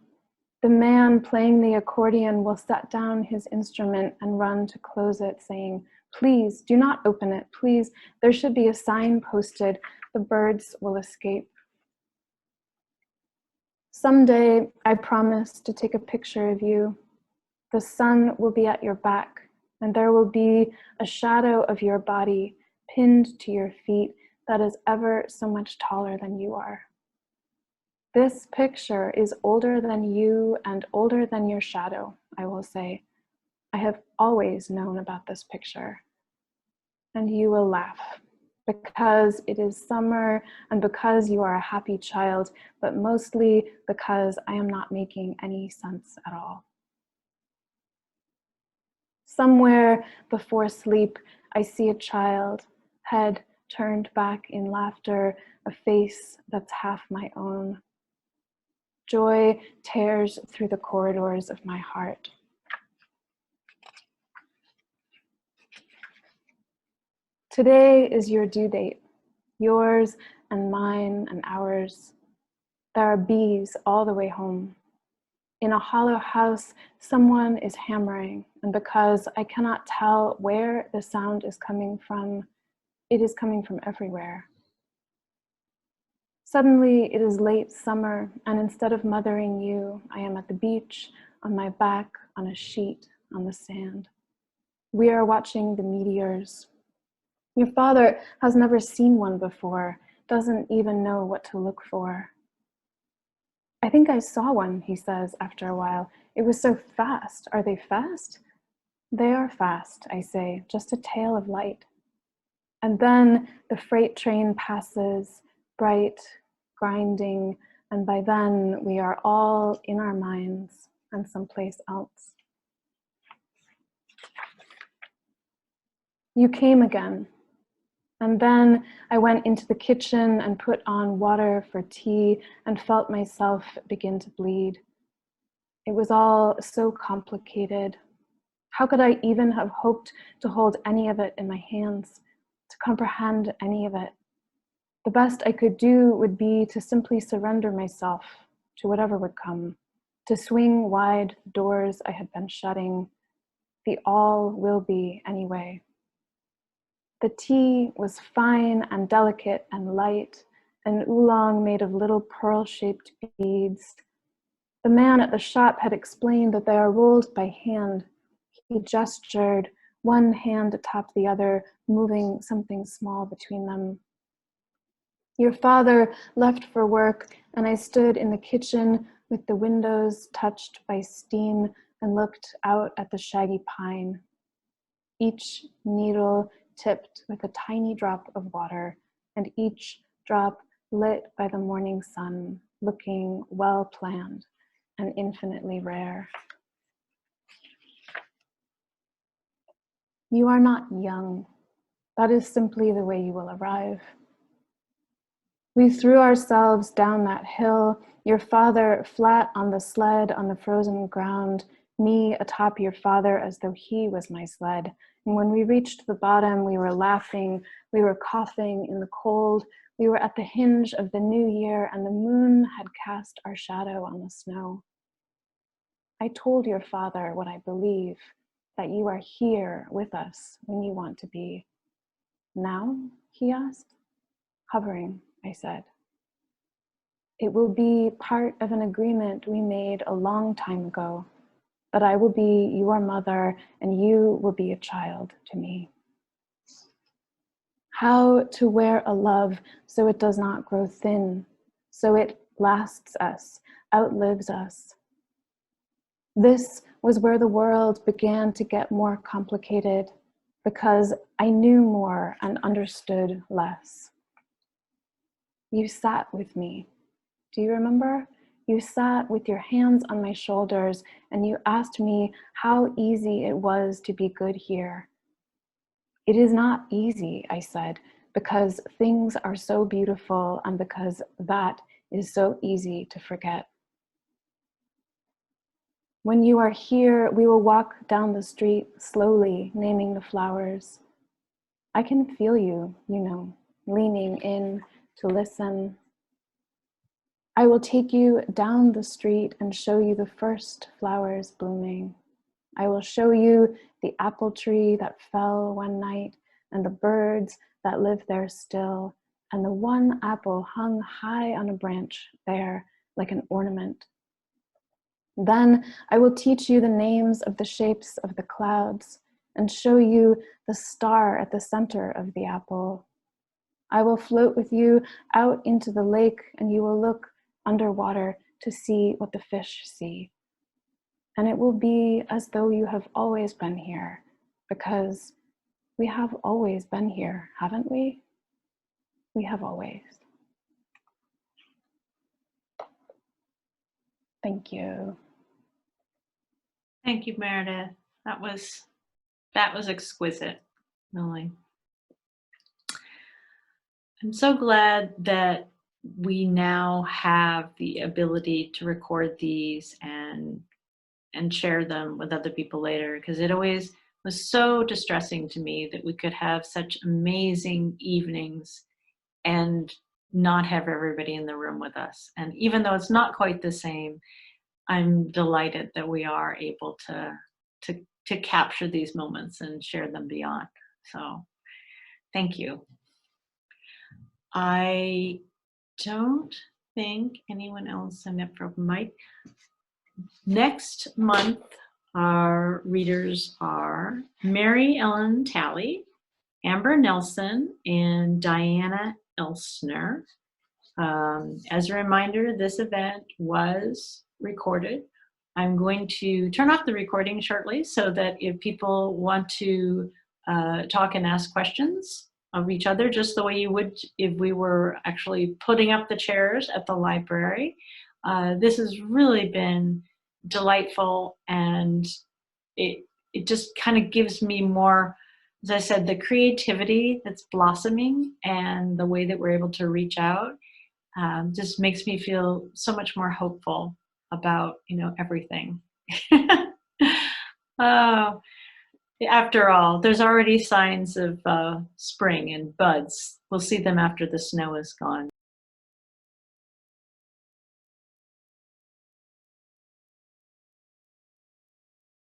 The man playing the accordion will set down his instrument and run to close it, saying, please, do not open it, please. There should be a sign posted. The birds will escape. Someday, I promise to take a picture of you. The sun will be at your back, and there will be a shadow of your body pinned to your feet that is ever so much taller than you are. This picture is older than you and older than your shadow, I will say. I have always known about this picture. And you will laugh, because it is summer and because you are a happy child, but mostly because I am not making any sense at all. Somewhere before sleep, I see a child, head turned back in laughter, a face that's half my own. Joy tears through the corridors of my heart. Today is your due date, yours and mine and ours. There are bees all the way home. In a hollow house, someone is hammering, and because I cannot tell where the sound is coming from, it is coming from everywhere. Suddenly, it is late summer, and instead of mothering you, I am at the beach, on my back, on a sheet, on the sand. We are watching the meteors. Your father has never seen one before, doesn't even know what to look for. I think I saw one, he says after a while. It was so fast. Are they fast? They are fast, I say, just a tail of light. And then the freight train passes, bright, grinding, and by then we are all in our minds and someplace else. You came again. And then I went into the kitchen and put on water for tea and felt myself begin to bleed. It was all so complicated. How could I even have hoped to hold any of it in my hands, to comprehend any of it? The best I could do would be to simply surrender myself to whatever would come, to swing wide the doors I had been shutting. The all will be anyway. The tea was fine and delicate and light, an oolong made of little pearl-shaped beads. The man at the shop had explained that they are rolled by hand. He gestured, one hand atop the other, moving something small between them. Your father left for work, and I stood in the kitchen with the windows touched by steam and looked out at the shaggy pine. Each needle tipped with a tiny drop of water, and each drop lit by the morning sun, looking well planned and infinitely rare. You are not young. That is simply the way you will arrive. We threw ourselves down that hill, your father flat on the sled on the frozen ground, me atop your father as though he was my sled. And when we reached the bottom, we were laughing, we were coughing in the cold, we were at the hinge of the new year, and the moon had cast our shadow on the snow. I told your father what I believe, that you are here with us when you want to be. Now, he asked. Hovering, I said. It will be part of an agreement we made a long time ago, that I will be your mother and you will be a child to me. How to wear a love so it does not grow thin, so it lasts us, outlives us. This was where the world began to get more complicated because I knew more and understood less. You sat with me. Do you remember? You sat with your hands on my shoulders and you asked me how easy it was to be good here. It is not easy, I said, because things are so beautiful and because that is so easy to forget. When you are here, we will walk down the street slowly, naming the flowers. I can feel you, you know, leaning in to listen. I will take you down the street and show you the first flowers blooming. I will show you the apple tree that fell one night and the birds that live there still, and the one apple hung high on a branch there like an ornament. Then I will teach you the names of the shapes of the clouds and show you the star at the center of the apple. I will float with you out into the lake, and you will look underwater to see what the fish see. And it will be as though you have always been here, because we have always been here, haven't we? We have always. Thank you. Thank you, Meredith. That was exquisite, really. I'm so glad that we now have the ability to record these and share them with other people later, because it always was so distressing to me that we could have such amazing evenings and not have everybody in the room with us. And even though it's not quite the same, I'm delighted that we are able to capture these moments and share them beyond. So thank you. I don't think anyone else signed up for open mic. Next month, our readers are Mary Ellen Talley, Amber Nelson, and Diana Elsner. As a reminder, this event was recorded. I'm going to turn off the recording shortly so that if people want to talk and ask questions of each other, just the way you would if we were actually putting up the chairs at the library. This has really been delightful, and it just kind of gives me more, as I said, the creativity that's blossoming and the way that we're able to reach out just makes me feel so much more hopeful about, everything. Oh, after all, there's already signs of spring and buds. We'll see them after the snow is gone.